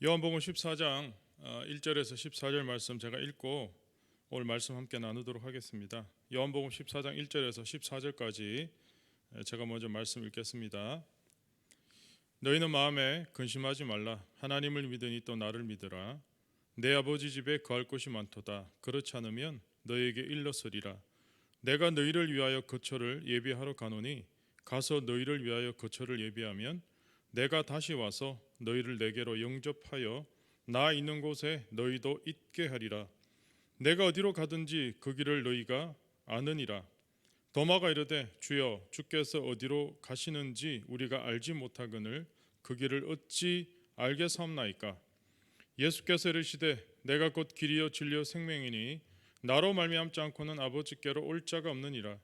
요한복음 14장 1절에서 14절 말씀 제가 읽고 오늘 말씀 함께 나누도록 하겠습니다. 요한복음 14장 1절에서 14절까지 제가 먼저 말씀 읽겠습니다. 너희는 마음에 근심하지 말라. 하나님을 믿으니 또 나를 믿으라. 내 아버지 집에 거할 곳이 많도다. 그렇지 않으면 너희에게 일렀으리라. 내가 너희를 위하여 거처를 예비하러 가노니 가서 너희를 위하여 거처를 예비하면 내가 다시 와서 너희를 내게로 영접하여 나 있는 곳에 너희도 있게 하리라. 내가 어디로 가든지 그 길을 너희가 아느니라. 도마가 이르되 주여 주께서 어디로 가시는지 우리가 알지 못하거늘 그 길을 어찌 알겠사옵나이까. 예수께서 이르시되 내가 곧 길이요 진리요 생명이니 나로 말미암지 않고는 아버지께로 올 자가 없느니라.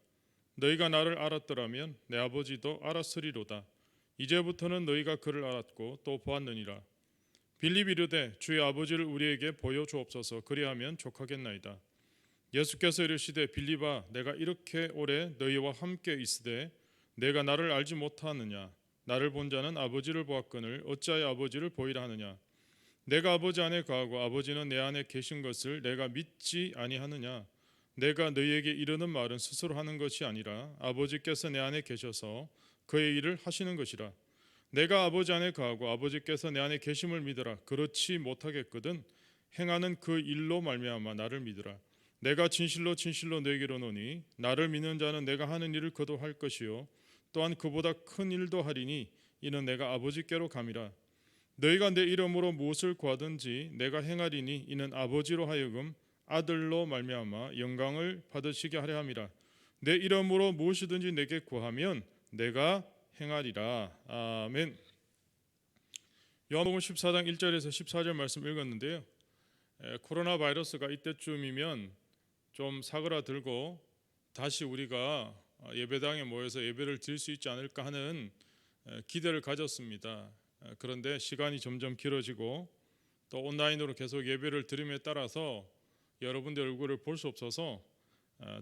너희가 나를 알았더라면 내 아버지도 알았으리로다. 이제부터는 너희가 그를 알았고 또 보았느니라. 빌립이 이르되 주의 아버지를 우리에게 보여주옵소서. 그리하면 족하겠나이다. 예수께서 이르시되 빌립아 내가 이렇게 오래 너희와 함께 있으되 내가 나를 알지 못하느냐. 나를 본 자는 아버지를 보았거늘 어찌하여 아버지를 보이라 하느냐. 내가 아버지 안에 거하고 아버지는 내 안에 계신 것을 내가 믿지 아니하느냐. 내가 너희에게 이르는 말은 스스로 하는 것이 아니라 아버지께서 내 안에 계셔서 그의 일을 하시는 것이라. 내가 아버지 안에 거하고 아버지께서 내 안에 계심을 믿으라. 그렇지 못하겠거든 행하는 그 일로 말미암아 나를 믿으라. 내가 진실로 진실로 너에게 이르노니 나를 믿는 자는 내가 하는 일을 그도 할 것이요 또한 그보다 큰 일도 하리니 이는 내가 아버지께로 감이라. 너희가 내 이름으로 무엇을 구하든지 내가 행하리니 이는 아버지로 하여금 아들로 말미암아 영광을 받으시게 하려 함이라. 내 이름으로 무엇이든지 내게 구하면 내가 행하리라. 아멘. 요한복음 14장 1절에서 14절 말씀 읽었는데요. 코로나 바이러스가 이때쯤이면 좀 사그라들고 다시 우리가 예배당에 모여서 예배를 드릴 수 있지 않을까 하는 기대를 가졌습니다. 그런데 시간이 점점 길어지고 또 온라인으로 계속 예배를 드림에 따라서 여러분들 얼굴을 볼 수 없어서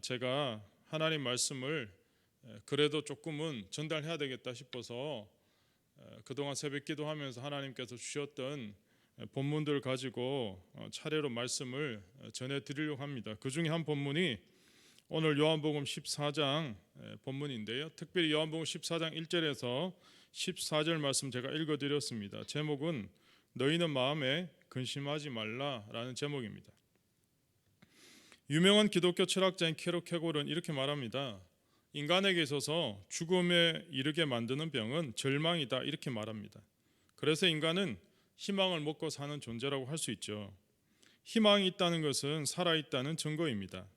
제가 하나님 말씀을 그래도 조금은 전달해야 되겠다 싶어서 그동안 새벽 기도하면서 하나님께서 주셨던 본문들을 가지고 차례로 말씀을 전해드리려고 합니다. 그 중에 한 본문이 오늘 요한복음 14장 본문인데요. 특별히 요한복음 14장 1절에서 14절 말씀 제가 읽어드렸습니다. 제목은 너희는 마음에 근심하지 말라라는 제목입니다. 유명한 기독교 철학자인 케로케골은 이렇게 말합니다. 인간에게 있어서 죽음에 이르게 만드는 병은 절망이다 이렇게 말합니다. 그래서 인간은 희망을 먹고 사는 존재라고 할 수 있죠. 희망이 있다는 것은 살아있다는 증거입니다.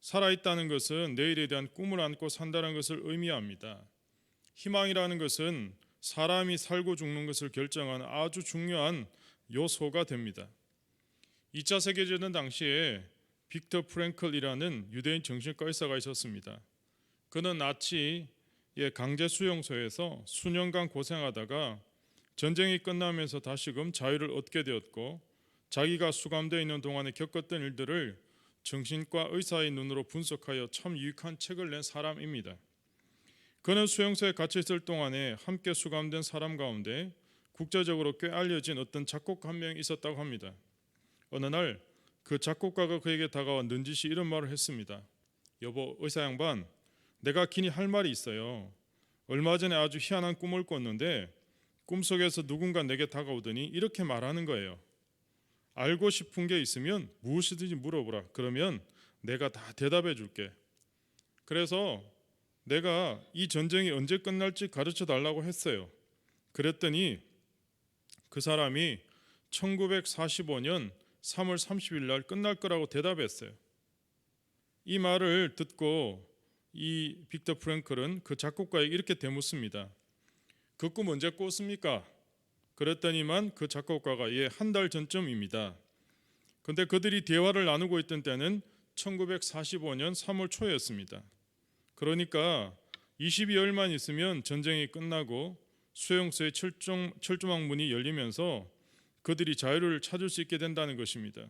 살아있다는 것은 내일에 대한 꿈을 안고 산다는 것을 의미합니다. 희망이라는 것은 사람이 살고 죽는 것을 결정하는 아주 중요한 요소가 됩니다. 2차 세계대전 당시에 빅터 프랭클이라는 유대인 정신과 의사가 있었습니다. 그는 나치의 강제 수용소에서 수년간 고생하다가 전쟁이 끝나면서 다시금 자유를 얻게 되었고 자기가 수감되어 있는 동안에 겪었던 일들을 정신과 의사의 눈으로 분석하여 참 유익한 책을 낸 사람입니다. 그는 수용소에 갇혀 있을 동안에 함께 수감된 사람 가운데 국제적으로 꽤 알려진 어떤 작곡가 한 명이 있었다고 합니다. 어느 날 그 작곡가가 그에게 다가와 넌지시 이런 말을 했습니다. 여보 의사 양반, 내가 긴히 할 말이 있어요. 얼마 전에 아주 희한한 꿈을 꿨는데 꿈속에서 누군가 내게 다가오더니 이렇게 말하는 거예요. 알고 싶은 게 있으면 무엇이든지 물어보라. 그러면 내가 다 대답해 줄게. 그래서 내가 이 전쟁이 언제 끝날지 가르쳐 달라고 했어요. 그랬더니 그 사람이 1945년 3월 30일 날 끝날 거라고 대답했어요. 이 말을 듣고 이 빅터 프랭클은 그 작곡가에게 이렇게 되묻습니다. 그 꿈 언제 꿨습니까? 그랬더니만 그 작곡가가 한 달 전쯤입니다. 근데 그들이 대화를 나누고 있던 때는 1945년 3월 초였습니다. 그러니까 22일만 있으면 전쟁이 끝나고 수용소의 철조망 문이 열리면서 그들이 자유를 찾을 수 있게 된다는 것입니다.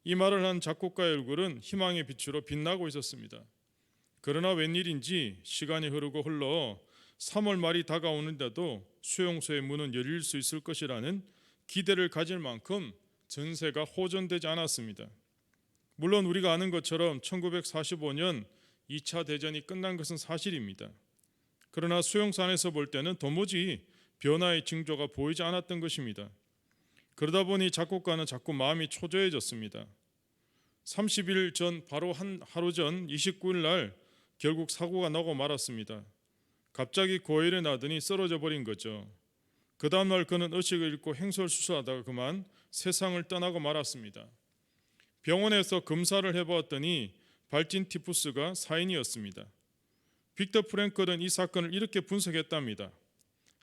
이 말을 한 작곡가의 얼굴은 희망의 빛으로 빛나고 있었습니다. 그러나 웬일인지 시간이 흐르고 흘러 3월 말이 다가오는데도 수용소의 문은 열릴 수 있을 것이라는 기대를 가질 만큼 전세가 호전되지 않았습니다. 물론 우리가 아는 것처럼 1945년 2차 대전이 끝난 것은 사실입니다. 그러나 수용산에서 볼 때는 도무지 변화의 징조가 보이지 않았던 것입니다. 그러다 보니 작곡가는 자꾸 마음이 초조해졌습니다. 30일 전, 바로 하루 전 29일 날 결국 사고가 나고 말았습니다. 갑자기 고열이 나더니 쓰러져 버린 거죠. 그 다음날 그는 의식을 잃고 행설수설하다가 그만 세상을 떠나고 말았습니다. 병원에서 검사를 해보았더니 발진 티푸스가 사인이었습니다. 빅터 프랭클은 이 사건을 이렇게 분석했답니다.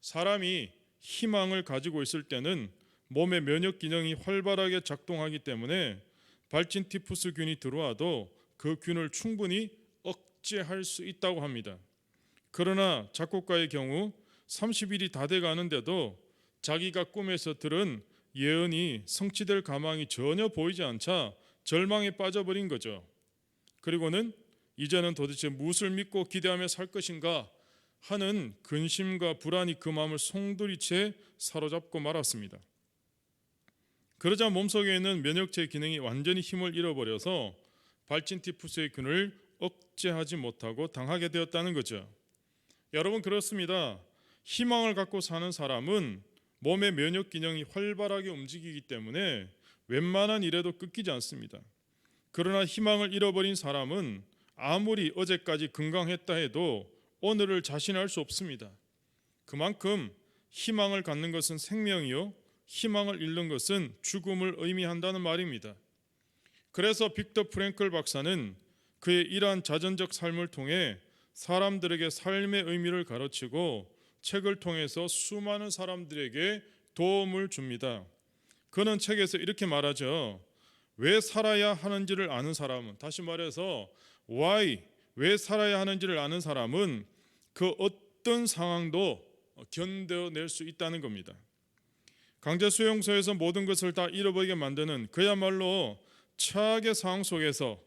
사람이 희망을 가지고 있을 때는 몸의 면역 기능이 활발하게 작동하기 때문에 발진 티푸스균이 들어와도 그 균을 충분히 억제할 수 있다고 합니다. 그러나 작곡가의 경우 30일이 다 돼 가는데도 자기가 꿈에서 들은 예언이 성취될 가망이 전혀 보이지 않자 절망에 빠져버린 거죠. 그리고는 이제는 도대체 무엇을 믿고 기대하며 살 것인가 하는 근심과 불안이 그 마음을 송두리째 사로잡고 말았습니다. 그러자 몸속에 있는 면역체 기능이 완전히 힘을 잃어버려서 발진 티푸스의 균을 억제하지 못하고 당하게 되었다는 거죠. 여러분, 그렇습니다. 희망을 갖고 사는 사람은 몸의 면역 기능이 활발하게 움직이기 때문에 웬만한 일에도 꺾이지 않습니다. 그러나 희망을 잃어버린 사람은 아무리 어제까지 건강했다 해도 오늘을 자신할 수 없습니다. 그만큼 희망을 갖는 것은 생명이요, 희망을 잃는 것은 죽음을 의미한다는 말입니다. 그래서 빅터 프랭클 박사는 그의 이러한 자전적 삶을 통해 사람들에게 삶의 의미를 가르치고 책을 통해서 수많은 사람들에게 도움을 줍니다. 그는 책에서 이렇게 말하죠. 왜 살아야 하는지를 아는 사람은, 다시 말해서 why, 왜 살아야 하는지를 아는 사람은 그 어떤 상황도 견뎌낼 수 있다는 겁니다. 강제 수용소에서 모든 것을 다 잃어버리게 만드는 그야말로 최악의 상황 속에서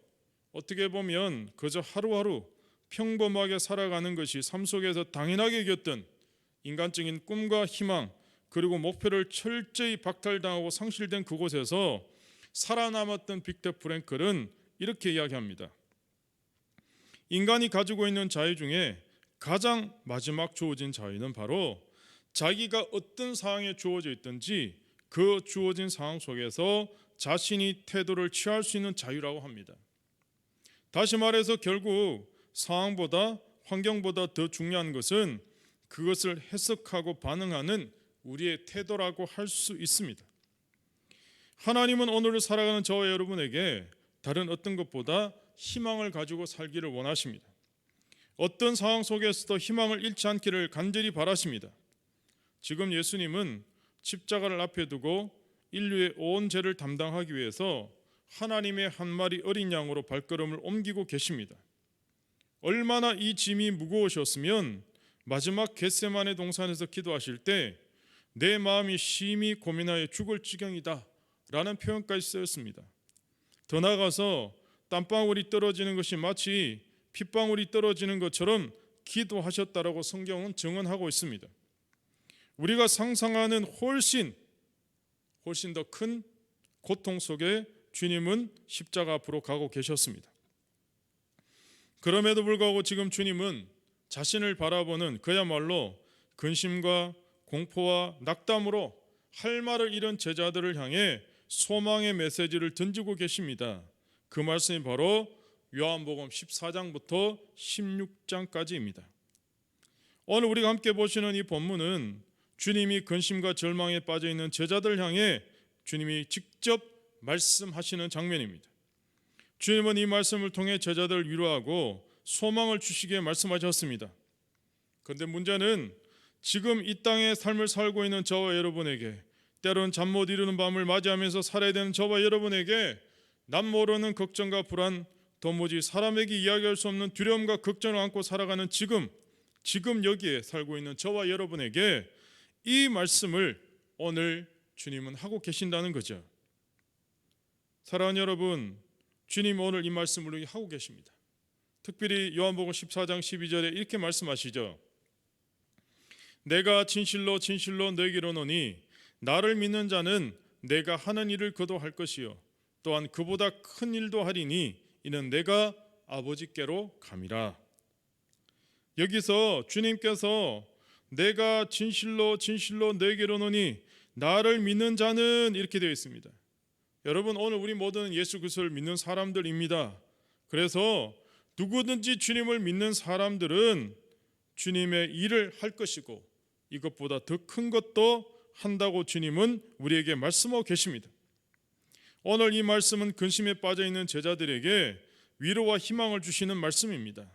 어떻게 보면 그저 하루하루 평범하게 살아가는 것이 삶 속에서 당연하게 여겼던 인간적인 꿈과 희망, 그리고 목표를 철저히 박탈당하고 상실된 그곳에서 살아남았던 빅터 프랭클은 이렇게 이야기합니다. 인간이 가지고 있는 자유 중에 가장 마지막 주어진 자유는 바로 자기가 어떤 상황에 주어져 있든지 그 주어진 상황 속에서 자신이 태도를 취할 수 있는 자유라고 합니다. 다시 말해서 결국 상황보다, 환경보다 더 중요한 것은 그것을 해석하고 반응하는 우리의 태도라고 할 수 있습니다. 하나님은 오늘을 살아가는 저와 여러분에게 다른 어떤 것보다 희망을 가지고 살기를 원하십니다. 어떤 상황 속에서도 희망을 잃지 않기를 간절히 바라십니다. 지금 예수님은 십자가를 앞에 두고 인류의 온 죄를 담당하기 위해서 하나님의 한 마리 어린 양으로 발걸음을 옮기고 계십니다. 얼마나 이 짐이 무거우셨으면 마지막 겟세마네 동산에서 기도하실 때 내 마음이 심히 고민하여 죽을 지경이다 라는 표현까지 쓰였습니다. 더 나아가서 땀방울이 떨어지는 것이 마치 핏방울이 떨어지는 것처럼 기도하셨다라고 성경은 증언하고 있습니다. 우리가 상상하는 훨씬 더 큰 고통 속에 주님은 십자가 앞으로 가고 계셨습니다. 그럼에도 불구하고 지금 주님은 자신을 바라보는 그야말로 근심과 공포와 낙담으로 할 말을 잃은 제자들을 향해 소망의 메시지를 던지고 계십니다. 그 말씀이 바로 요한복음 14장부터 16장까지입니다. 오늘 우리가 함께 보시는 이 본문은 주님이 근심과 절망에 빠져 있는 제자들 향해 주님이 직접 말씀하시는 장면입니다. 주님은 이 말씀을 통해 제자들을 위로하고 소망을 주시기에 말씀하셨습니다. 그런데 문제는 지금 이 땅의 삶을 살고 있는 저와 여러분에게, 때론 잠 못 이루는 밤을 맞이하면서 살아야 되는 저와 여러분에게 남 모르는 걱정과 불안, 도무지 사람에게 이야기할 수 없는 두려움과 걱정을 안고 살아가는 지금 여기에 살고 있는 저와 여러분에게 이 말씀을 오늘 주님은 하고 계신다는 거죠. 사랑하는 여러분, 주님 오늘 이 말씀을 우리에게 하고 계십니다. 특별히 요한복음 14장 12절에 이렇게 말씀하시죠. 내가 진실로 진실로 너희에게 이르노니 나를 믿는 자는 내가 하는 일을 그도 할 것이요 또한 그보다 큰 일도 하리니 이는 내가 아버지께로 감이라. 여기서 주님께서 내가 진실로 진실로 너에게로 노니 나를 믿는 자는 이렇게 되어 있습니다. 여러분, 오늘 우리 모두는 예수 그리스도를 믿는 사람들입니다. 그래서 누구든지 주님을 믿는 사람들은 주님의 일을 할 것이고 이것보다 더 큰 것도 한다고 주님은 우리에게 말씀하고 계십니다. 오늘 이 말씀은 근심에 빠져 있는 제자들에게 위로와 희망을 주시는 말씀입니다.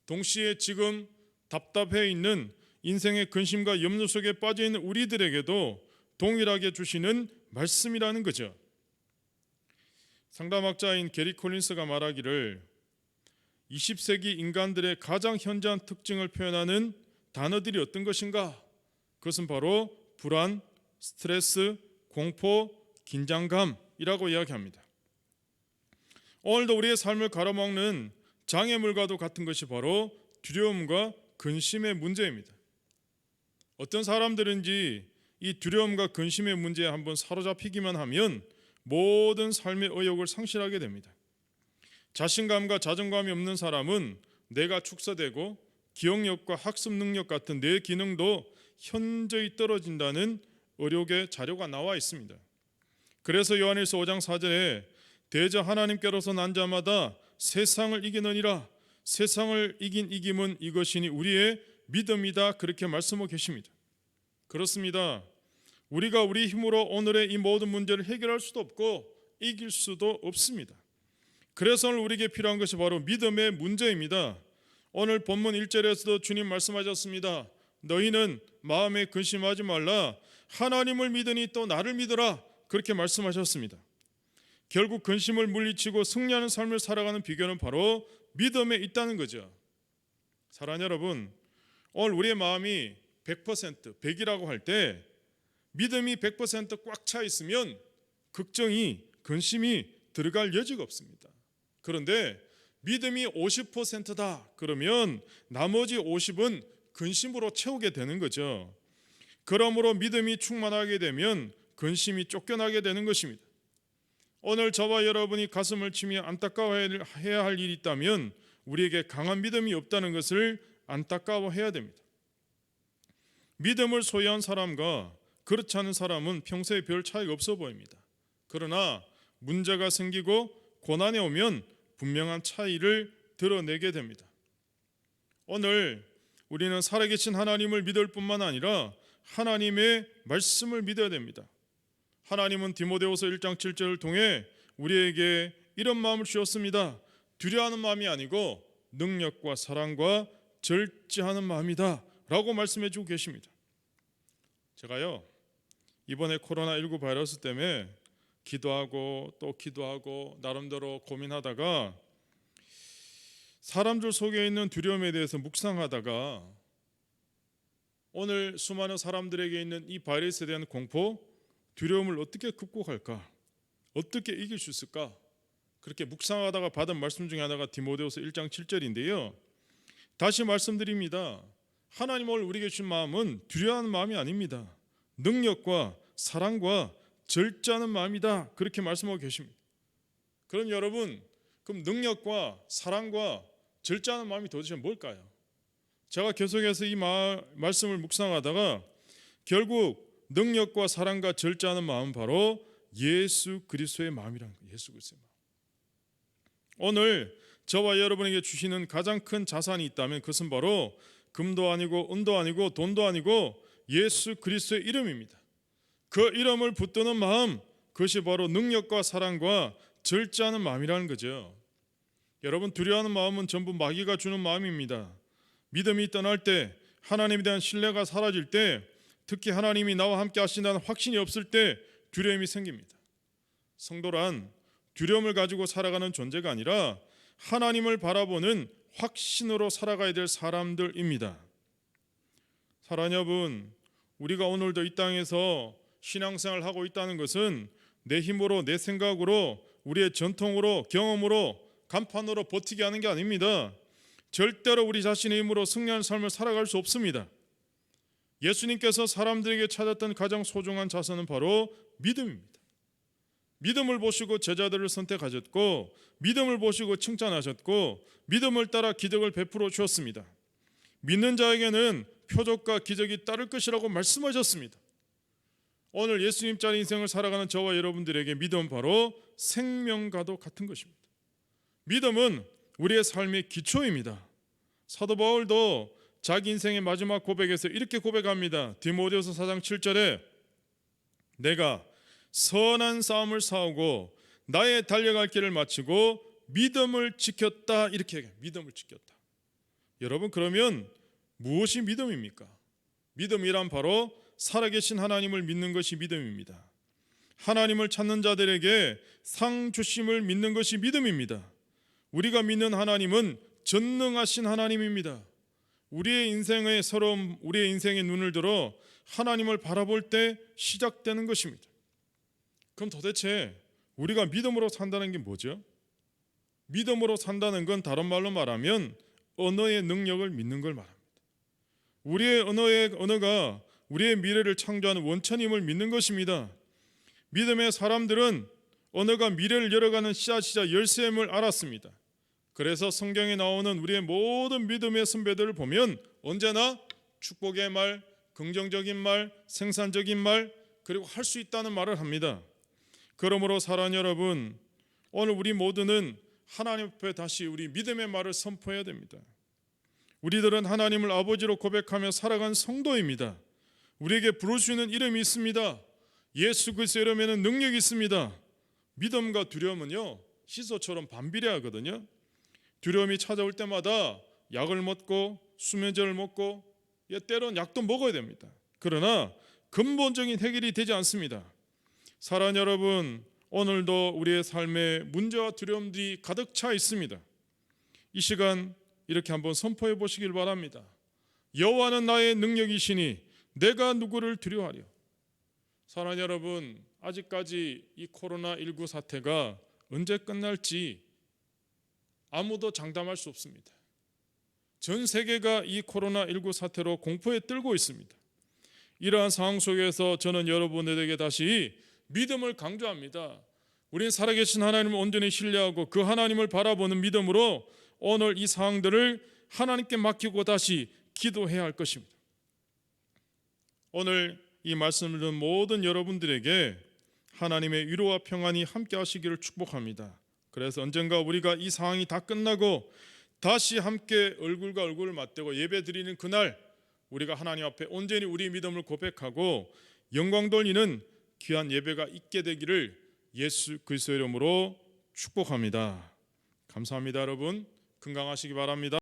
동시에 지금 답답해 있는 인생의 근심과 염려 속에 빠져 있는 우리들에게도 동일하게 주시는 말씀이라는 거죠. 상담학자인 게리 콜린스가 말하기를 20세기 인간들의 가장 현저한 특징을 표현하는 단어들이 어떤 것인가? 그것은 바로 불안, 스트레스, 공포, 긴장감이라고 이야기합니다. 오늘도 우리의 삶을 가로막는 장애물과도 같은 것이 바로 두려움과 근심의 문제입니다. 어떤 사람들은지 이 두려움과 근심의 문제에 한번 사로잡히기만 하면 모든 삶의 의욕을 상실하게 됩니다. 자신감과 자존감이 없는 사람은 뇌가 축소되고 기억력과 학습 능력 같은 뇌 기능도 현저히 떨어진다는 의료계 자료가 나와 있습니다. 그래서 요한일서 5장 4절에 대저 하나님께로서 난 자마다 세상을 이기느니라. 세상을 이긴 이김은 이것이니 우리의 믿음이다. 그렇게 말씀하고 계십니다. 그렇습니다. 우리가 우리 힘으로 오늘의 이 모든 문제를 해결할 수도 없고 이길 수도 없습니다. 그래서 오늘 우리에게 필요한 것이 바로 믿음의 문제입니다. 오늘 본문 1절에서도 주님 말씀하셨습니다. 너희는 마음에 근심하지 말라. 하나님을 믿으니 또 나를 믿어라. 그렇게 말씀하셨습니다. 결국 근심을 물리치고 승리하는 삶을 살아가는 비결은 바로 믿음에 있다는 거죠. 사랑하는 여러분, 오늘 우리의 마음이 100%, 100이라고 할 때 믿음이 100% 꽉 차 있으면 걱정이, 근심이 들어갈 여지가 없습니다. 그런데 믿음이 50%다 그러면 나머지 50은 근심으로 채우게 되는 거죠. 그러므로 믿음이 충만하게 되면 근심이 쫓겨나게 되는 것입니다. 오늘 저와 여러분이 가슴을 치며 안타까워해야 할 일이 있다면 우리에게 강한 믿음이 없다는 것을 안타까워해야 됩니다. 믿음을 소유한 사람과 그렇지 않은 사람은 평소에 별 차이가 없어 보입니다. 그러나 문제가 생기고 고난이 오면 분명한 차이를 드러내게 됩니다. 오늘 우리는 살아계신 하나님을 믿을 뿐만 아니라 하나님의 말씀을 믿어야 됩니다. 하나님은 디모데후서 1장 7절을 통해 우리에게 이런 마음을 주셨습니다. 두려워하는 마음이 아니고 능력과 사랑과 절제하는 마음이다 라고 말씀해 주고 계십니다. 제가요 이번에 코로나19 바이러스 때문에 기도하고 또 기도하고 나름대로 고민하다가 사람들 속에 있는 두려움에 대해서 묵상하다가 오늘 수많은 사람들에게 있는 이 바이러스에 대한 공포, 두려움을 어떻게 극복할까? 어떻게 이길 수 있을까? 그렇게 묵상하다가 받은 말씀 중에 하나가 디모데후서 1장 7절인데요. 다시 말씀드립니다. 하나님 오늘 우리에게 주신 마음은 두려워하는 마음이 아닙니다. 능력과 사랑과 절제하는 마음이다. 그렇게 말씀하고 계십니다. 그럼 여러분, 그럼 능력과 사랑과 절제하는 마음이 도대체 뭘까요? 제가 계속해서 이 말씀을 묵상하다가 결국 능력과 사랑과 절제하는 마음은 바로 예수 그리스도의 마음이라는 거예요. 예수 그리스도의 마음. 오늘 저와 여러분에게 주시는 가장 큰 자산이 있다면 그것은 바로 금도 아니고 은도 아니고 돈도 아니고 예수 그리스도의 이름입니다. 그 이름을 붙드는 마음, 그것이 바로 능력과 사랑과 절제하는 마음이라는 거죠. 여러분, 두려워하는 마음은 전부 마귀가 주는 마음입니다. 믿음이 떠날 때, 하나님에 대한 신뢰가 사라질 때, 특히 하나님이 나와 함께 하신다는 확신이 없을 때 두려움이 생깁니다. 성도란 두려움을 가지고 살아가는 존재가 아니라 하나님을 바라보는 확신으로 살아가야 될 사람들입니다. 사랑하는 여러분, 우리가 오늘도 이 땅에서 신앙생활을 하고 있다는 것은 내 힘으로, 내 생각으로, 우리의 전통으로, 경험으로, 간판으로 버티게 하는 게 아닙니다. 절대로 우리 자신의 힘으로 승리하는 삶을 살아갈 수 없습니다. 예수님께서 사람들에게 찾았던 가장 소중한 자산은 바로 믿음입니다. 믿음을 보시고 제자들을 선택하셨고, 믿음을 보시고 칭찬하셨고, 믿음을 따라 기적을 베풀어 주었습니다. 믿는 자에게는 표적과 기적이 따를 것이라고 말씀하셨습니다. 오늘 예수님 자리 인생을 살아가는 저와 여러분들에게 믿음은 바로 생명과도 같은 것입니다. 믿음은 우리의 삶의 기초입니다. 사도 바울도 자기 인생의 마지막 고백에서 이렇게 고백합니다. 디모데후서 4장 7절에 내가 선한 싸움을 싸우고 나의 달려갈 길을 마치고 믿음을 지켰다, 이렇게 얘기해요. 믿음을 지켰다. 여러분, 그러면 무엇이 믿음입니까? 믿음이란 바로 살아계신 하나님을 믿는 것이 믿음입니다. 하나님을 찾는 자들에게 상 주심을 믿는 것이 믿음입니다. 우리가 믿는 하나님은 전능하신 하나님입니다. 우리의 인생의 새로움, 우리의 인생의 눈을 들어 하나님을 바라볼 때 시작되는 것입니다. 그럼 도대체 우리가 믿음으로 산다는 게 뭐죠? 믿음으로 산다는 건 다른 말로 말하면 언어의 능력을 믿는 걸 말합니다. 우리의 언어가 우리의 미래를 창조하는 원천임을 믿는 것입니다. 믿음의 사람들은 언어가 미래를 열어가는 씨앗이자 열쇠임을 알았습니다. 그래서 성경에 나오는 우리의 모든 믿음의 선배들을 보면 언제나 축복의 말, 긍정적인 말, 생산적인 말, 그리고 할 수 있다는 말을 합니다. 그러므로 사랑하는 여러분, 오늘 우리 모두는 하나님 앞에 다시 우리 믿음의 말을 선포해야 됩니다. 우리들은 하나님을 아버지로 고백하며 살아간 성도입니다. 우리에게 부를 수 있는 이름이 있습니다. 예수 그리스도의 이름에는 능력이 있습니다. 믿음과 두려움은요, 시소처럼 반비례하거든요. 두려움이 찾아올 때마다 약을 먹고 수면제를 먹고 때론 약도 먹어야 됩니다. 그러나 근본적인 해결이 되지 않습니다. 사랑하는 여러분, 오늘도 우리의 삶에 문제와 두려움들이 가득 차 있습니다. 이 시간 이렇게 한번 선포해 보시길 바랍니다. 여호와는 나의 능력이시니 내가 누구를 두려워하랴. 사랑하는 여러분, 아직까지 이 코로나19 사태가 언제 끝날지 아무도 장담할 수 없습니다. 전 세계가 이 코로나19 사태로 공포에 떨고 있습니다. 이러한 상황 속에서 저는 여러분에게 다시 믿음을 강조합니다. 우리는 살아계신 하나님을 온전히 신뢰하고 그 하나님을 바라보는 믿음으로 오늘 이 상황들을 하나님께 맡기고 다시 기도해야 할 것입니다. 오늘 이 말씀을 듣는 모든 여러분들에게 하나님의 위로와 평안이 함께 하시기를 축복합니다. 그래서 언젠가 우리가 이 상황이 다 끝나고 다시 함께 얼굴과 얼굴을 맞대고 예배 드리는 그날, 우리가 하나님 앞에 온전히 우리 믿음을 고백하고 영광 돌리는 귀한 예배가 있게 되기를 예수 그리스도의 이름으로 축복합니다. 감사합니다. 여러분, 건강하시기 바랍니다.